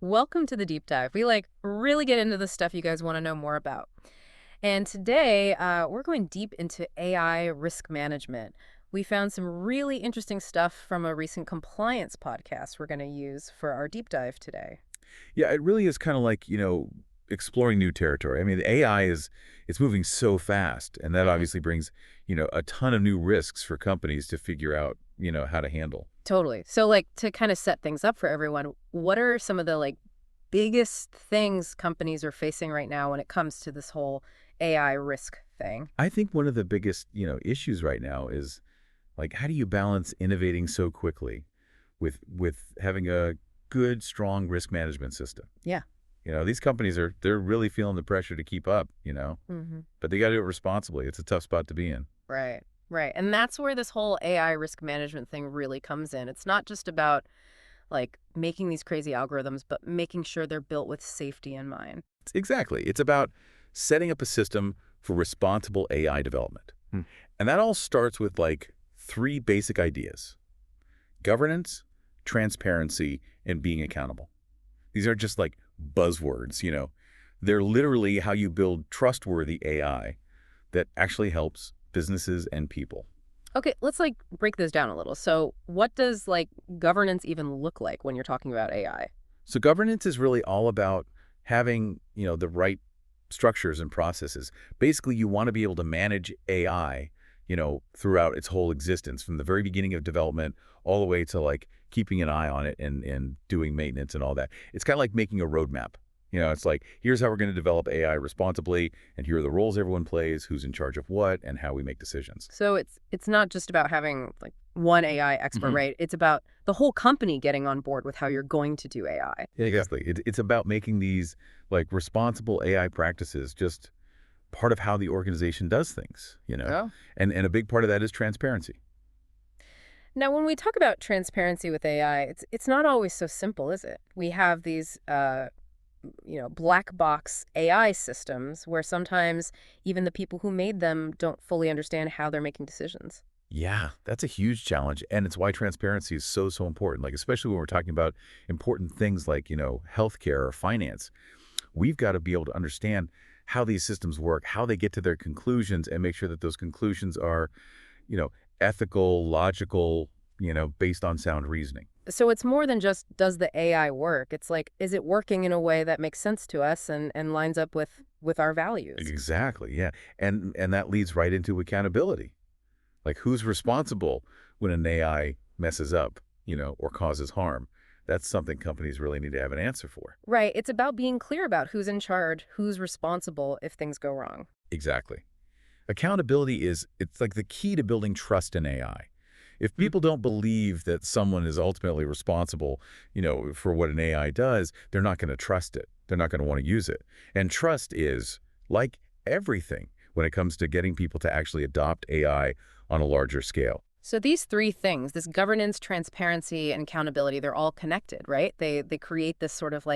Welcome to the deep dive. We really get into the stuff you guys want to know more about. And today, we're going deep into AI risk management. We found some really interesting stuff from a recent compliance podcast we're going to use for our deep dive today. Yeah, it really is kind of like, exploring new territory. I mean, the AI it's moving so fast, and that Mhm. obviously brings, a ton of new risks for companies to figure out, how to handle. Totally. So, to kind of set things up for everyone, what are some of the biggest things companies are facing right now when it comes to this whole AI risk thing? I think one of the biggest, issues right now is like how do you balance innovating so quickly with having a good, strong risk management system? Yeah. These companies they're really feeling the pressure to keep up, Hmm. but they got to do it responsibly. It's a tough spot to be in. Right, right. And that's where this whole AI risk management thing really comes in. It's not just about making these crazy algorithms, but making sure they're built with safety in mind. Exactly. It's about setting up a system for responsible AI development. Hmm. And that all starts with like three basic ideas: governance, transparency, and being accountable. These are just like buzzwords. They're literally how you build trustworthy AI that actually helps businesses and people. Okay, let's break this down a little. So, what does governance even look like when you're talking about AI? So governance is really all about having, the right structures and processes. Basically, you want to be able to manage AI, throughout its whole existence, from the very beginning of development all the way to like keeping an eye on it and doing maintenance and all that. It's kind of like making a roadmap. It's like, here's how we're going to develop AI responsibly, and here are the roles everyone plays, who's in charge of what, and how we make decisions. So it's not just about having one AI expert, right? It's about the whole company getting on board with how you're going to do AI. Yeah, exactly. It's about making these like responsible AI practices just part of how the organization does things. Oh. And a big part of that is transparency. Now, when we talk about transparency with AI, it's not always so simple, is it? We have these black box AI systems where sometimes even the people who made them don't fully understand how they're making decisions. Yeah, that's a huge challenge. And it's why transparency is so, so important. Like, especially when we're talking about important things like, healthcare or finance. We've got to be able to understand how these systems work, how they get to their conclusions, and make sure that those conclusions are, you know, ethical, logical, based on sound reasoning. So it's more than just does the AI work? It's is it working in a way that makes sense to us and lines up with our values? Exactly. Yeah. And that leads right into accountability. Like who's responsible when an AI messes up, or causes harm? That's something companies really need to have an answer for. Right. It's about being clear about who's in charge, who's responsible if things go wrong. Exactly. Accountability it's like the key to building trust in AI. If Hmm. people don't believe that someone is ultimately responsible, for what an AI does, they're not going to trust it. They're not going to want to use it. And trust is like everything when it comes to getting people to actually adopt AI on a larger scale. So these three things, this governance, transparency, and accountability, they're all connected, right? They create this sort of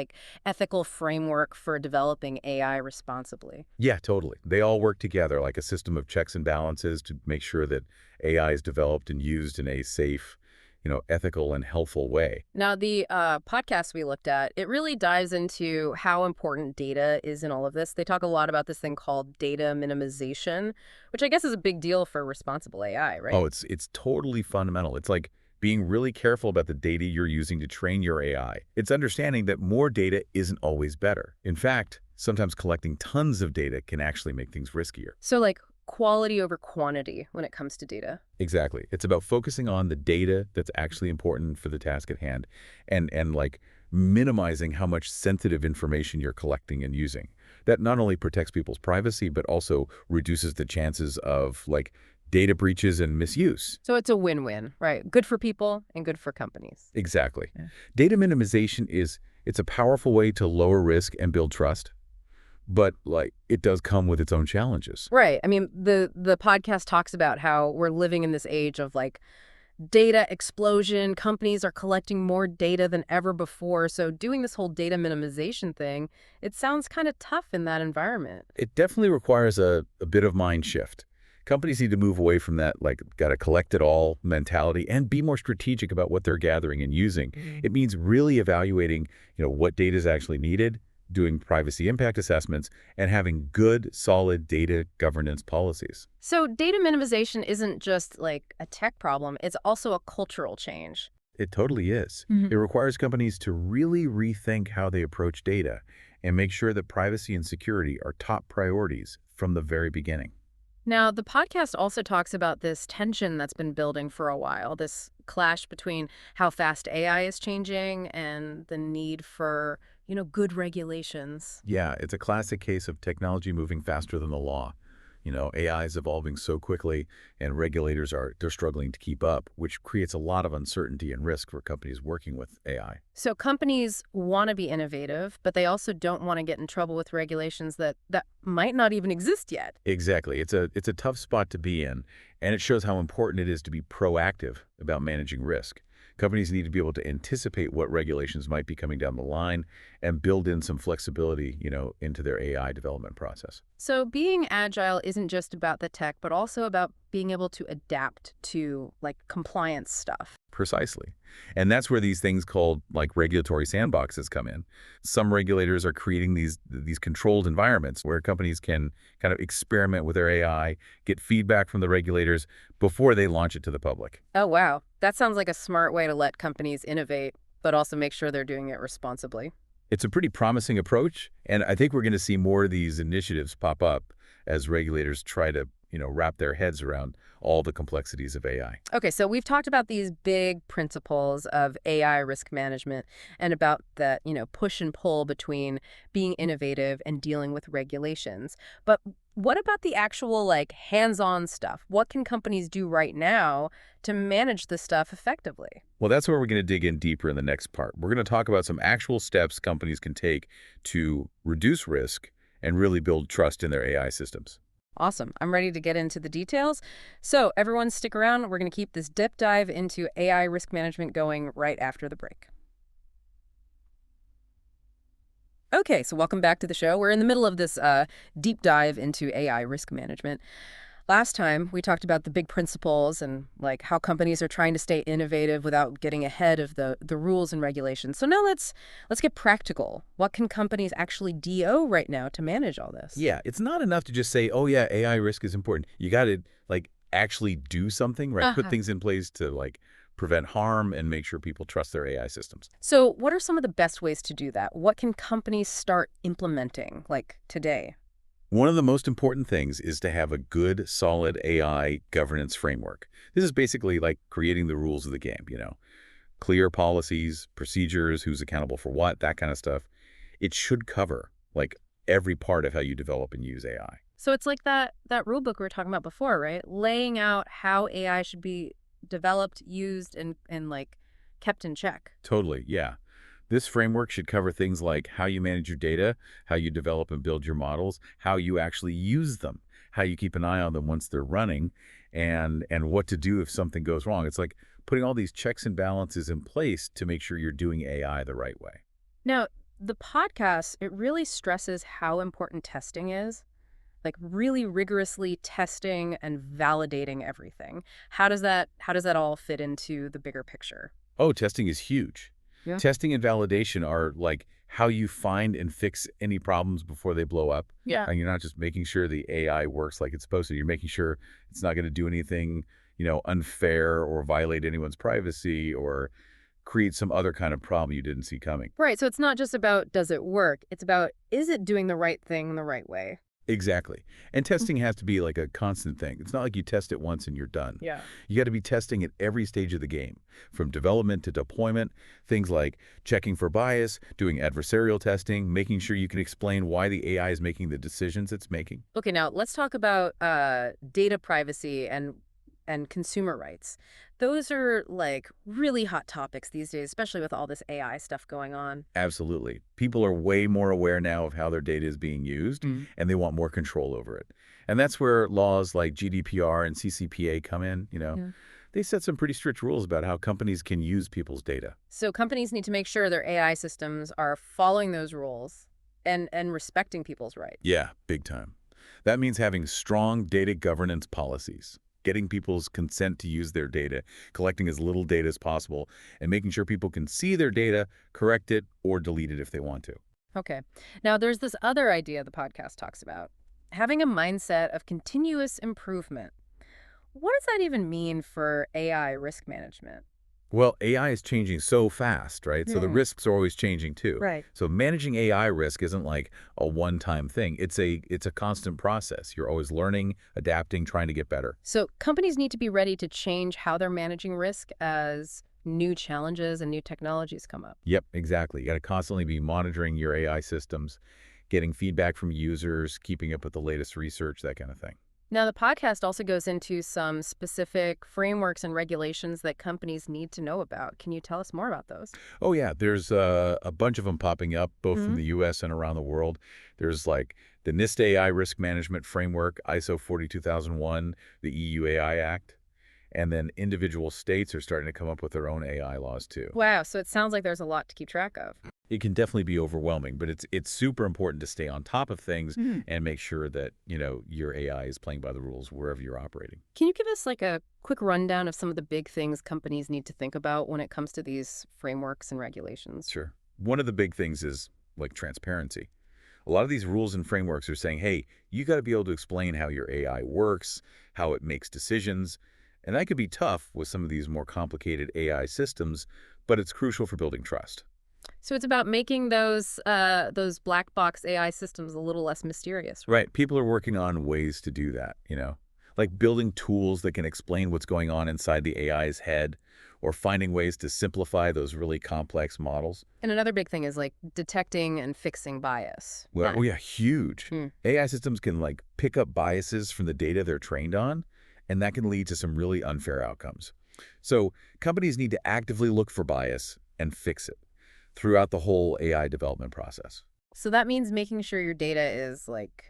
ethical framework for developing AI responsibly. Yeah, totally. They all work together like a system of checks and balances to make sure that AI is developed and used in a safe, ethical and helpful way. Now, the podcast we looked at, it really dives into how important data is in all of this. They talk a lot about this thing called data minimization, which I guess is a big deal for responsible AI, right? Oh, it's totally fundamental. It's like being really careful about the data you're using to train your AI. It's understanding that more data isn't always better. In fact, sometimes collecting tons of data can actually make things riskier. So, quality over quantity when it comes to data. Exactly. It's about focusing on the data that's actually important for the task at hand and like minimizing how much sensitive information you're collecting and using. That not only protects people's privacy, but also reduces the chances of like data breaches and misuse. So it's a win-win, right? Good for people and good for companies. Exactly. Yeah. Data minimization it's a powerful way to lower risk and build trust, but like it does come with its own challenges. Right. I mean, the podcast talks about how we're living in this age of data explosion. Companies are collecting more data than ever before. So doing this whole data minimization thing, it sounds kind of tough in that environment. It definitely requires a bit of mind shift Companies need to move away from that, like, gotta collect it all mentality and be more strategic about what they're gathering and using. It means really evaluating, what data is actually needed, doing privacy impact assessments, and having good, solid data governance policies. So data minimization isn't just like a tech problem, it's also a cultural change. It totally is. It requires companies to really rethink how they approach data and make sure that privacy and security are top priorities from the very beginning. Now, the podcast also talks about this tension that's been building for a while, this clash between how fast AI is changing and the need for, good regulations. Yeah, it's a classic case of technology moving faster than the law. AI is evolving so quickly, and regulators they're struggling to keep up, which creates a lot of uncertainty and risk for companies working with AI. So companies want to be innovative, but they also don't want to get in trouble with regulations that might not even exist yet. Exactly. It's a tough spot to be in, and it shows how important it is to be proactive about managing risk. Companies need to be able to anticipate what regulations might be coming down the line and build in some flexibility, into their AI development process. So being agile isn't just about the tech, but also about being able to adapt to like compliance stuff. Precisely. And that's where these things called like regulatory sandboxes come in. Some regulators are creating these controlled environments where companies can kind of experiment with their AI, get feedback from the regulators before they launch it to the public. Oh, wow. That sounds like a smart way to let companies innovate, but also make sure they're doing it responsibly. It's a pretty promising approach, and I think we're going to see more of these initiatives pop up as regulators try to, wrap their heads around all the complexities of AI. Okay, so we've talked about these big principles of AI risk management and about that, push and pull between being innovative and dealing with regulations. But what about the actual like hands-on stuff? What can companies do right now to manage this stuff effectively? Well, that's where we're going to dig in deeper in the next part. We're going to talk about some actual steps companies can take to reduce risk and really build trust in their AI systems. Awesome. I'm ready to get into the details. So everyone stick around. We're going to keep this deep dive into AI risk management going right after the break. Okay, so welcome back to the show. We're in the middle of this deep dive into AI risk management. Last time, we talked about the big principles and like how companies are trying to stay innovative without getting ahead of the rules and regulations. So now let's get practical. What can companies actually do right now to manage all this? Yeah, it's not enough to just say, oh, yeah, AI risk is important. You got to, like, actually do something, right? Put Uh-huh. things in place to, like, prevent harm and make sure people trust their AI systems. So what are some of the best ways to do that? What can companies start implementing like today? One of the most important things is to have a good, solid AI governance framework. This is basically like creating the rules of the game, clear policies, procedures, who's accountable for what, that kind of stuff. It should cover like every part of how you develop and use AI. So it's like that rule book we were talking about before, right? Laying out how AI should be developed, used, and like kept in check. Totally, yeah. This framework should cover things like how you manage your data, how you develop and build your models, how you actually use them, how you keep an eye on them once they're running, and what to do if something goes wrong. It's like putting all these checks and balances in place to make sure you're doing AI the right way. Now, the podcast, it really stresses how important testing is, like really rigorously testing and validating everything. How does that all fit into the bigger picture? Oh, testing is huge. Yeah. Testing and validation are like how you find and fix any problems before they blow up. Yeah. And you're not just making sure the AI works like it's supposed to. You're making sure it's not going to do anything, unfair or violate anyone's privacy or create some other kind of problem you didn't see coming. Right. So it's not just about does it work? It's about is it doing the right thing the right way? Exactly. And testing has to be like a constant thing. It's not like you test it once and you're done. Yeah. You got to be testing at every stage of the game, from development to deployment, things like checking for bias, doing adversarial testing, making sure you can explain why the AI is making the decisions it's making. Okay, now let's talk about data privacy and consumer rights. Those are like really hot topics these days, especially with all this AI stuff going on. Absolutely. People are way more aware now of how their data is being used, and they want more control over it. And that's where laws like GDPR and CCPA come in, Yeah. They set some pretty strict rules about how companies can use people's data. So companies need to make sure their AI systems are following those rules and respecting people's rights. Yeah, big time. That means having strong data governance policies, getting people's consent to use their data, collecting as little data as possible, and making sure people can see their data, correct it, or delete it if they want to. Okay. Now, there's this other idea the podcast talks about, having a mindset of continuous improvement. What does that even mean for AI risk management? Well, AI is changing so fast, right? So the Hmm. risks are always changing too. Right. So managing AI risk isn't like a one-time thing. It's a constant process. You're always learning, adapting, trying to get better. So companies need to be ready to change how they're managing risk as new challenges and new technologies come up. Yep, exactly. You got to constantly be monitoring your AI systems, getting feedback from users, keeping up with the latest research, that kind of thing. Now, the podcast also goes into some specific frameworks and regulations that companies need to know about. Can you tell us more about those? Oh yeah, there's a bunch of them popping up, both from Hmm. the U.S. and around the world. There's like the NIST AI Risk Management Framework, ISO 42001, the EU AI Act, and then individual states are starting to come up with their own AI laws too. Wow, so it sounds like there's a lot to keep track of. It can definitely be overwhelming, but it's super important to stay on top of things Mhm. and make sure that, your AI is playing by the rules wherever you're operating. Can you give us like a quick rundown of some of the big things companies need to think about when it comes to these frameworks and regulations? Sure. One of the big things is like transparency. A lot of these rules and frameworks are saying, hey, you got to be able to explain how your AI works, how it makes decisions. And that could be tough with some of these more complicated AI systems, but it's crucial for building trust. So it's about making those black box AI systems a little less mysterious, right? Right. People are working on ways to do that, like building tools that can explain what's going on inside the AI's head or finding ways to simplify those really complex models. And another big thing is like detecting and fixing bias. Well, That. oh yeah, huge. Hmm. AI systems can like pick up biases from the data they're trained on, and that can lead to some really unfair outcomes. So companies need to actively look for bias and fix it throughout the whole AI development process. So that means making sure your data is like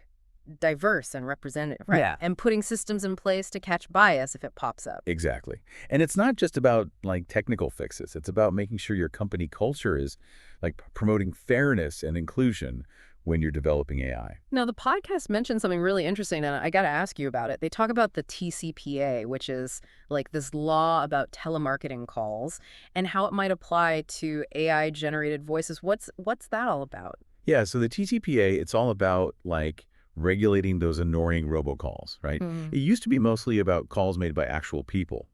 diverse and representative, right? Yeah. And putting systems in place to catch bias if it pops up. Exactly. And it's not just about like technical fixes. It's about making sure your company culture is like promoting fairness and inclusion when you're developing AI. Now, the podcast mentioned something really interesting, and I got to ask you about it. They talk about the TCPA, which is like this law about telemarketing calls and how it might apply to AI-generated voices. What's that all about? Yeah, so the TCPA, it's all about like regulating those annoying robocalls, right? Hmm. It used to be mostly about calls made by actual people,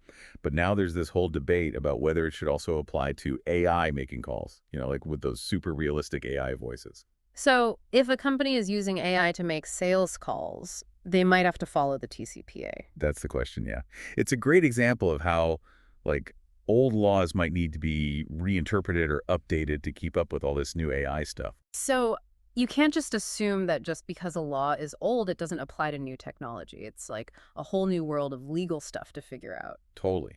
but now there's this whole debate about whether it should also apply to AI making calls, like with those super realistic AI voices. So, if a company is using AI to make sales calls, they might have to follow the TCPA. That's the question, yeah. It's a great example of how, like, old laws might need to be reinterpreted or updated to keep up with all this new AI stuff. So, you can't just assume that just because a law is old, it doesn't apply to new technology. It's like a whole new world of legal stuff to figure out. Totally.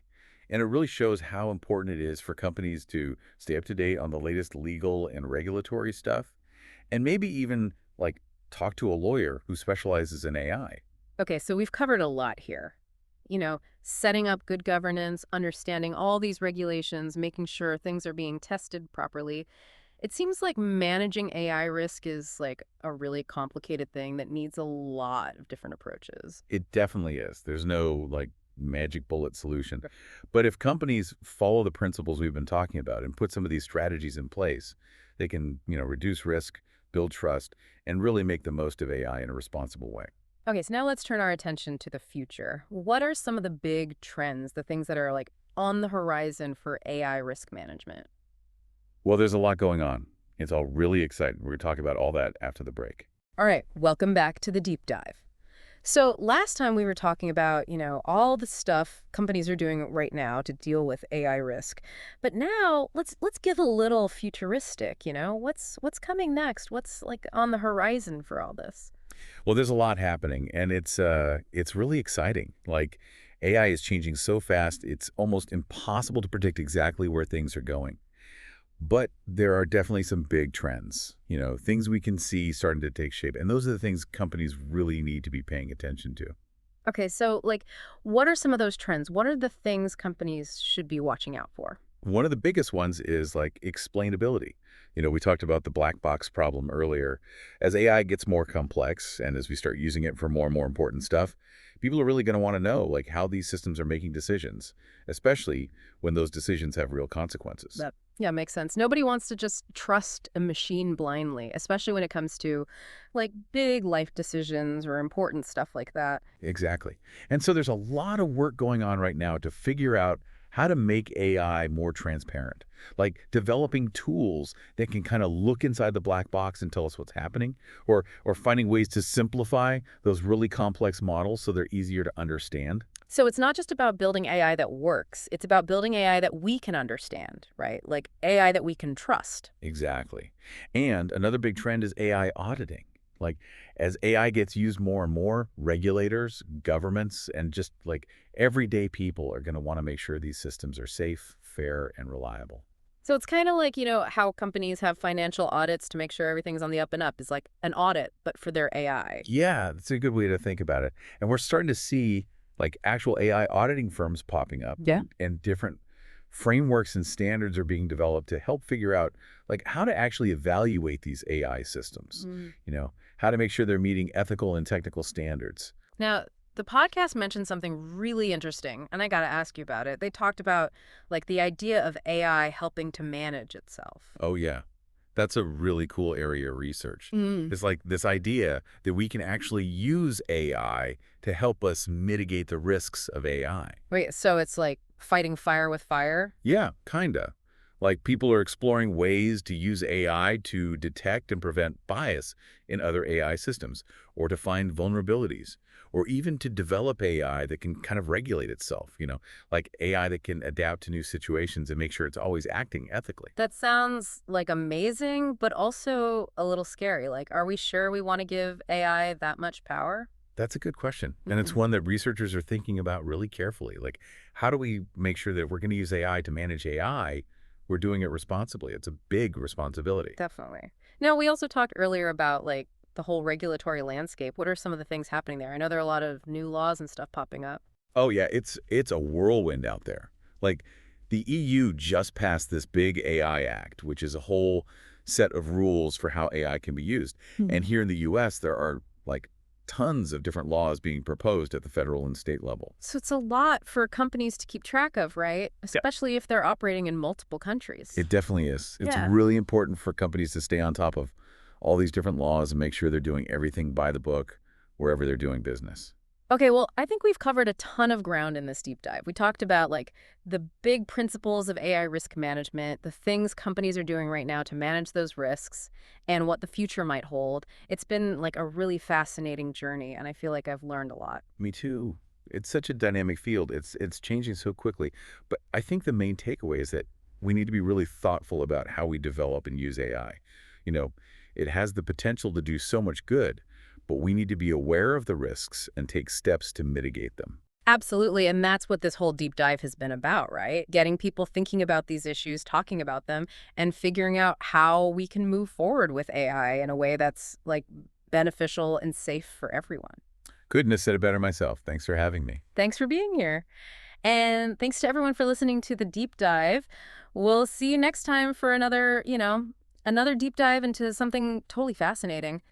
And it really shows how important it is for companies to stay up to date on the latest legal and regulatory stuff, and maybe even, like, talk to a lawyer who specializes in AI. Okay, so we've covered a lot here. Setting up good governance, understanding all these regulations, making sure things are being tested properly. It seems like managing AI risk is like a really complicated thing that needs a lot of different approaches. It definitely is. There's no, like, magic bullet solution. But if companies follow the principles we've been talking about and put some of these strategies in place, they can, reduce risk, build trust, and really make the most of AI in a responsible way. Okay, so now let's turn our attention to the future. What are some of the big trends, the things that are like on the horizon for AI risk management? Well, there's a lot going on. It's all really exciting. We're going to talk about all that after the break. All right, welcome back to the deep dive. So last time we were talking about, all the stuff companies are doing right now to deal with AI risk. But now let's get a little futuristic, What's coming next? What's like on the horizon for all this? Well, there's a lot happening, and it's really exciting. Like, AI is changing so fast, it's almost impossible to predict exactly where things are going. But there are definitely some big trends, things we can see starting to take shape. And those are the things companies really need to be paying attention to. Okay, so like what are some of those trends? What are the things companies should be watching out for? One of the biggest ones is like explainability. We talked about the black box problem earlier. As AI gets more complex and as we start using it for more and more important stuff, people are really going to want to know like how these systems are making decisions, especially when those decisions have real consequences. That yeah, makes sense. Nobody wants to just trust a machine blindly, especially when it comes to like big life decisions or important stuff like that. Exactly. And so there's a lot of work going on right now to figure out how to make AI more transparent, like developing tools that can kind of look inside the black box and tell us what's happening, or finding ways to simplify those really complex models so they're easier to understand. So it's not just about building AI that works, it's about building AI that we can understand, right? Like AI that we can trust. Exactly. And another big trend is AI auditing. Like, as AI gets used more and more, regulators, governments, and just like everyday people are going to want to make sure these systems are safe, fair, and reliable. So it's kind of like, how companies have financial audits to make sure everything's on the up and up is like an audit, but for their AI. Yeah, that's a good way to think about it. And we're starting to see like actual AI auditing firms popping up Yeah. and different frameworks and standards are being developed to help figure out like how to actually evaluate these AI systems, how to make sure they're meeting ethical and technical standards. Now, the podcast mentioned something really interesting, and I got to ask you about it. They talked about like the idea of AI helping to manage itself. Oh, yeah. That's a really cool area of research. Mm. It's like this idea that we can actually use AI to help us mitigate the risks of AI. Wait, so it's like fighting fire with fire? Yeah, kinda. Like people are exploring ways to use AI to detect and prevent bias in other AI systems, or to find vulnerabilities, or even to develop AI that can kind of regulate itself, like AI that can adapt to new situations and make sure it's always acting ethically. That sounds like amazing, but also a little scary. Like, are we sure we want to give AI that much power? That's a good question. And it's Mm. one that researchers are thinking about really carefully. Like, how do we make sure that if we're going to use AI to manage AI, we're doing it responsibly? It's a big responsibility. Definitely. Now, we also talked earlier about like the whole regulatory landscape. What are some of the things happening there? I know there are a lot of new laws and stuff popping up. Oh yeah, it's a whirlwind out there. Like the EU just passed this big AI Act, which is a whole set of rules for how AI can be used. And here in the US, there are like tons of different laws being proposed at the federal and state level. So it's a lot for companies to keep track of, right? Yep. Especially if they're operating in multiple countries. It definitely is. It's Yeah. really important for companies to stay on top of all these different laws and make sure they're doing everything by the book wherever they're doing business. Okay, well, I think we've covered a ton of ground in this deep dive. We talked about like the big principles of AI risk management, the things companies are doing right now to manage those risks, and what the future might hold. It's been like a really fascinating journey, and I feel like I've learned a lot. Me too. It's such a dynamic field. It's changing so quickly. But I think the main takeaway is that we need to be really thoughtful about how we develop and use AI. You know, it has the potential to do so much good, but we need to be aware of the risks and take steps to mitigate them. Absolutely, and that's what this whole deep dive has been about, right? Getting people thinking about these issues, talking about them, and figuring out how we can move forward with AI in a way that's like beneficial and safe for everyone. Couldn't have said it better myself. Thanks for having me. Thanks for being here. And thanks to everyone for listening to the deep dive. We'll see you next time for another deep dive into something totally fascinating.